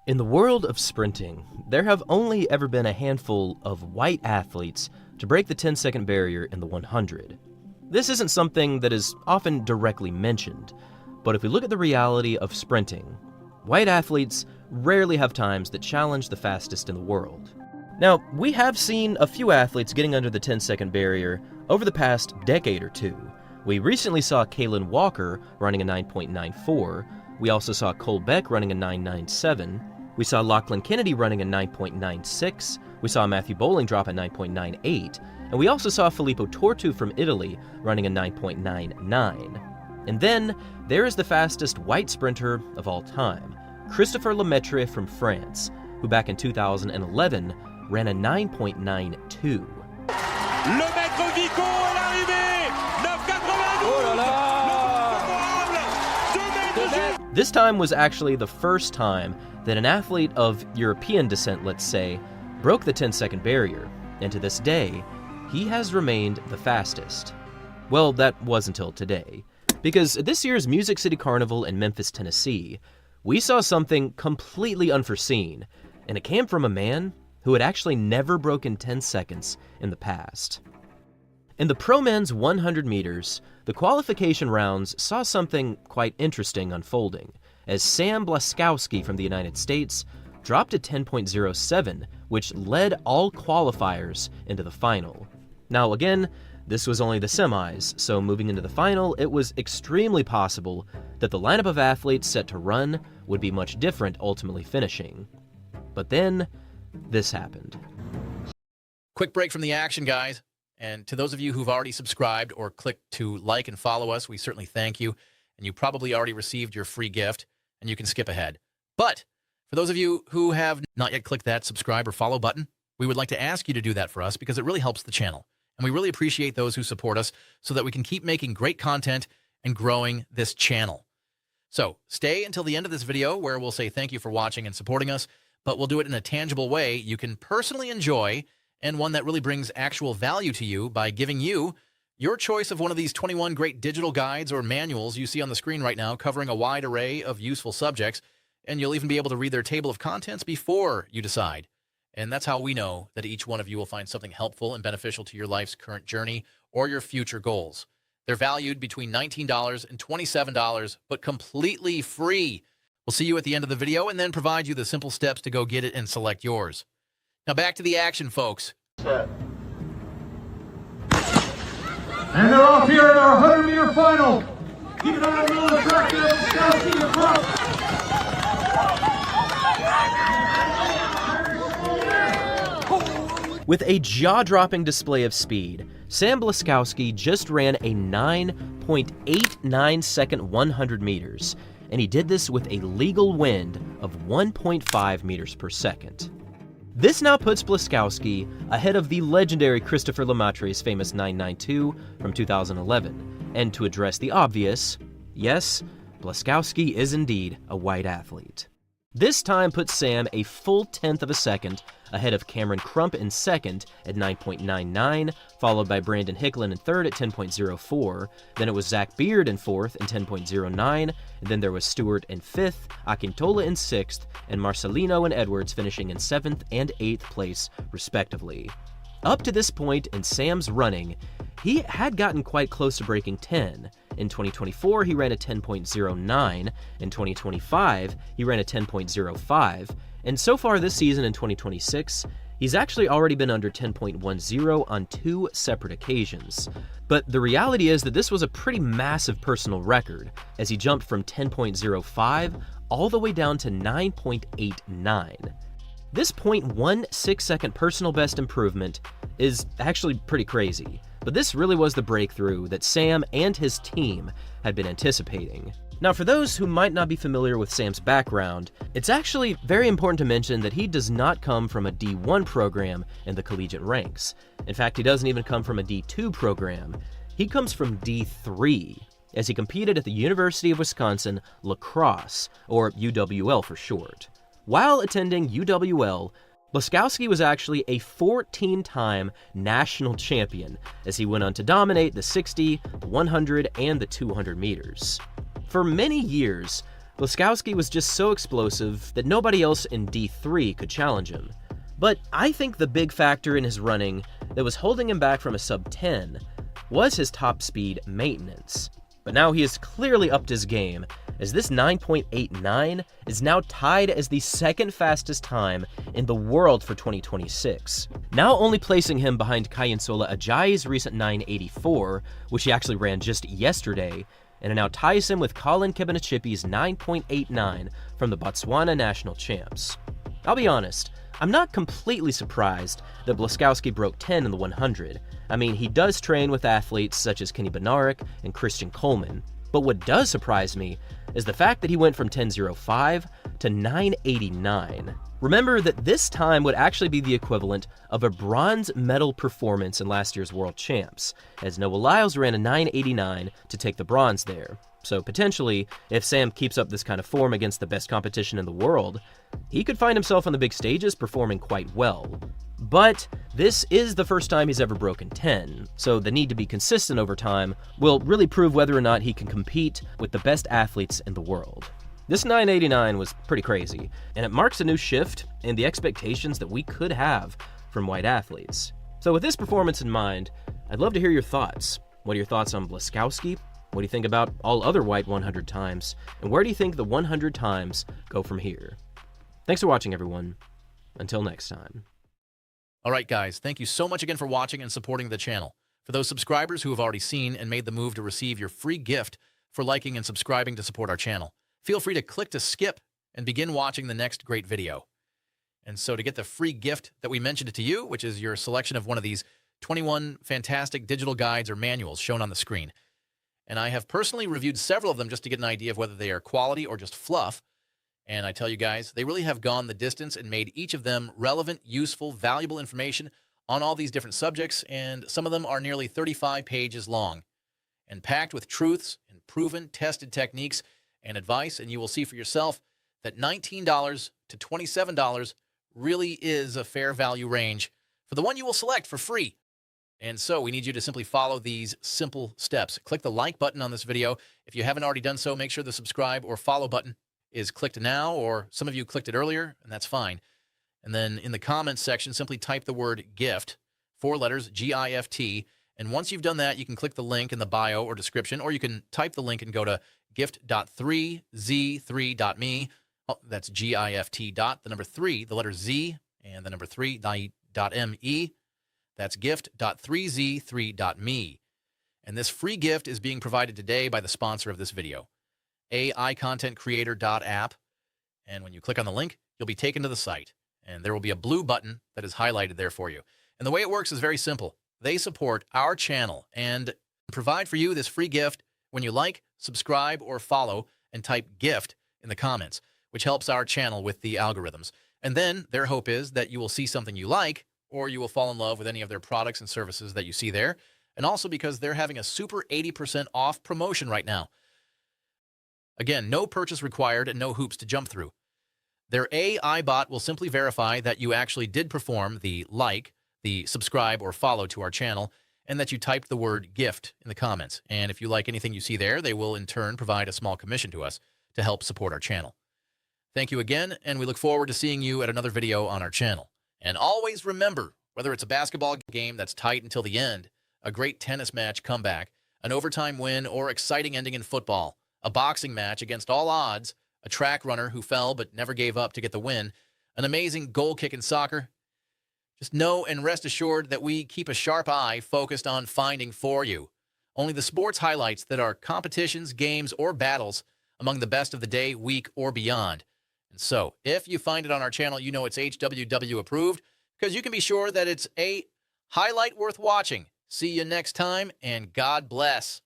In the world of sprinting, there have only ever been a handful of white athletes to break the 10-second barrier in the 100. This isn't something that is often directly mentioned, but if we look at the reality of sprinting, white athletes rarely have times that challenge the fastest in the world. Now, we have seen a few athletes getting under the 10-second barrier over the past decade or two. We recently saw Kalen Walker running a 9.94. We also saw Cole Beck running a 9.97. We saw Lachlan Kennedy running a 9.96. We saw Matthew Bowling drop a 9.98. And we also saw Filippo Tortu from Italy running a 9.99. And then there is the fastest white sprinter of all time, Christopher Lemaitre from France, who back in 2011 ran a 9.92. Lemaitre Vico à l'arrivée, 9.92. Oh là là! This time was actually the first time that an athlete of European descent, let's say, broke the 10-second barrier, and to this day, he has remained the fastest. Well, that was until today, because at this year's Music City Carnival in Memphis, Tennessee, we saw something completely unforeseen, and it came from a man who had actually never broken 10 seconds in the past. In the pro men's 100 meters, the qualification rounds saw something quite interesting unfolding, as Sam Blascowski from the United States dropped a 10.07, which led all qualifiers into the final. Now again, this was only the semis, so moving into the final, it was extremely possible that the lineup of athletes set to run would be much different, ultimately finishing. But then, this happened. Quick break from the action, guys. And to those of you who've already subscribed or clicked to like and follow us, we certainly thank you. And you probably already received your free gift, and you can skip ahead. But for those of you who have not yet clicked that subscribe or follow button, we would like to ask you to do that for us because it really helps the channel. And we really appreciate those who support us so that we can keep making great content and growing this channel. So stay until the end of this video where we'll say thank you for watching and supporting us, but we'll do it in a tangible way you can personally enjoy and one that really brings actual value to you by giving you your choice of one of these 21 great digital guides or manuals you see on the screen right now covering a wide array of useful subjects, and you'll even be able to read their table of contents before you decide. And that's how we know that each one of you will find something helpful and beneficial to your life's current journey or your future goals. They're valued between $19 and $27, but completely free. We'll see you at the end of the video and then provide you the simple steps to go get it and select yours. Now back to the action, folks. And they're off here in our 100-meter final. Keep an eye on the middle of the track there. Blascowski in front. With a jaw-dropping display of speed, Sam Blascowski just ran a 9.89 second 100 meters, and he did this with a legal wind of 1.5 meters per second. This now puts Blascowski ahead of the legendary Christopher Lemaitre's famous 9.92 from 2011. And to address the obvious, yes, Blascowski is indeed a white athlete. This time puts Sam a full tenth of a second ahead of Cameron Crump in second at 9.99, followed by Brandon Hicklin in third at 10.04. Then it was Zach Beard in fourth at 10.09, and then there was Stewart in fifth, Akintola in sixth, and Marcelino and Edwards finishing in seventh and eighth place, respectively. Up to this point in Sam's running, he had gotten quite close to breaking 10. In 2024, he ran a 10.09. In 2025, he ran a 10.05. And so far this season in 2026, he's actually already been under 10.10 on 2 separate occasions. But the reality is that this was a pretty massive personal record, as he jumped from 10.05 all the way down to 9.89. This 0.16 second personal best improvement is actually pretty crazy, but this really was the breakthrough that Sam and his team had been anticipating. Now, for those who might not be familiar with Sam's background, it's actually very important to mention that he does not come from a D1 program in the collegiate ranks. In fact, he doesn't even come from a D2 program. He comes from D3, as he competed at the University of Wisconsin Lacrosse, or UWL for short. While attending UWL, Blascowski was actually a 14-time national champion, as he went on to dominate the 60, the 100, and the 200 meters. For many years, Blascowski was just so explosive that nobody else in D3 could challenge him. But I think the big factor in his running that was holding him back from a sub-10 was his top speed maintenance. But now he has clearly upped his game, as this 9.89 is now tied as the second fastest time in the world for 2026. Now only placing him behind Kayinsola Ajayi's recent 9.84, which he actually ran just yesterday, and it now ties him with Colin Kebanachipi's 9.89 from the Botswana national champs. I'll be honest, I'm not completely surprised that Blascowski broke 10 in the 100. I mean, he does train with athletes such as Kenny Bednarek and Christian Coleman. But what does surprise me is the fact that he went from 10.05 to 9.89. Remember that this time would actually be the equivalent of a bronze medal performance in last year's World Champs, as Noah Lyles ran a 9.89 to take the bronze there. So potentially, if Sam keeps up this kind of form against the best competition in the world, he could find himself on the big stages performing quite well. But this is the first time he's ever broken 10, so the need to be consistent over time will really prove whether or not he can compete with the best athletes in the world. This 9.89 was pretty crazy, and it marks a new shift in the expectations that we could have from white athletes. So with this performance in mind, I'd love to hear your thoughts. What are your thoughts on Blascowski? What do you think about all other white 100 times? And where do you think the 100 times go from here? Thanks for watching, everyone. Until next time. All right, guys, thank you so much again for watching and supporting the channel. For those subscribers who have already seen and made the move to receive your free gift for liking and subscribing to support our channel, feel free to click to skip and begin watching the next great video. And so to get the free gift that we mentioned to you, which is your selection of one of these 21 fantastic digital guides or manuals shown on the screen. And I have personally reviewed several of them just to get an idea of whether they are quality or just fluff. And I tell you guys, they really have gone the distance and made each of them relevant, useful, valuable information on all these different subjects, and some of them are nearly 35 pages long and packed with truths and proven, tested techniques and advice, and you will see for yourself that $19 to $27 really is a fair value range for the one you will select for free. And so we need you to simply follow these simple steps. Click the like button on this video. If you haven't already done so, make sure the subscribe or follow button is clicked now, or some of you clicked it earlier, and that's fine. And then in the comments section, simply type the word GIFT, 4 letters, G-I-F-T, and once you've done that, you can click the link in the bio or description, or you can type the link and go to gift.3z3.me. Oh, that's G-I-F-T dot, the number 3, the letter Z, and the number 3.me. That's gift.3z3.me. And this free gift is being provided today by the sponsor of this video, AIContentCreator.app. And when you click on the link, you'll be taken to the site, and there will be a blue button that is highlighted there for you. And the way it works is very simple. They support our channel and provide for you this free gift when you like, subscribe, or follow and type GIFT in the comments, which helps our channel with the algorithms. And then their hope is that you will see something you like, or you will fall in love with any of their products and services that you see there. And also because they're having a super 80% off promotion right now. Again, no purchase required and no hoops to jump through. Their AI bot will simply verify that you actually did perform the like, the subscribe, or follow to our channel, and that you typed the word GIFT in the comments. And if you like anything you see there, they will in turn provide a small commission to us to help support our channel. Thank you again, and we look forward to seeing you at another video on our channel. And always remember, whether it's a basketball game that's tight until the end, a great tennis match comeback, an overtime win, or exciting ending in football, a boxing match against all odds, a track runner who fell but never gave up to get the win, an amazing goal kick in soccer, just know and rest assured that we keep a sharp eye focused on finding for you only the sports highlights that are competitions, games, or battles among the best of the day, week, or beyond. And so, if you find it on our channel, you know it's HWW approved, because you can be sure that it's a highlight worth watching. See you next time, and God bless.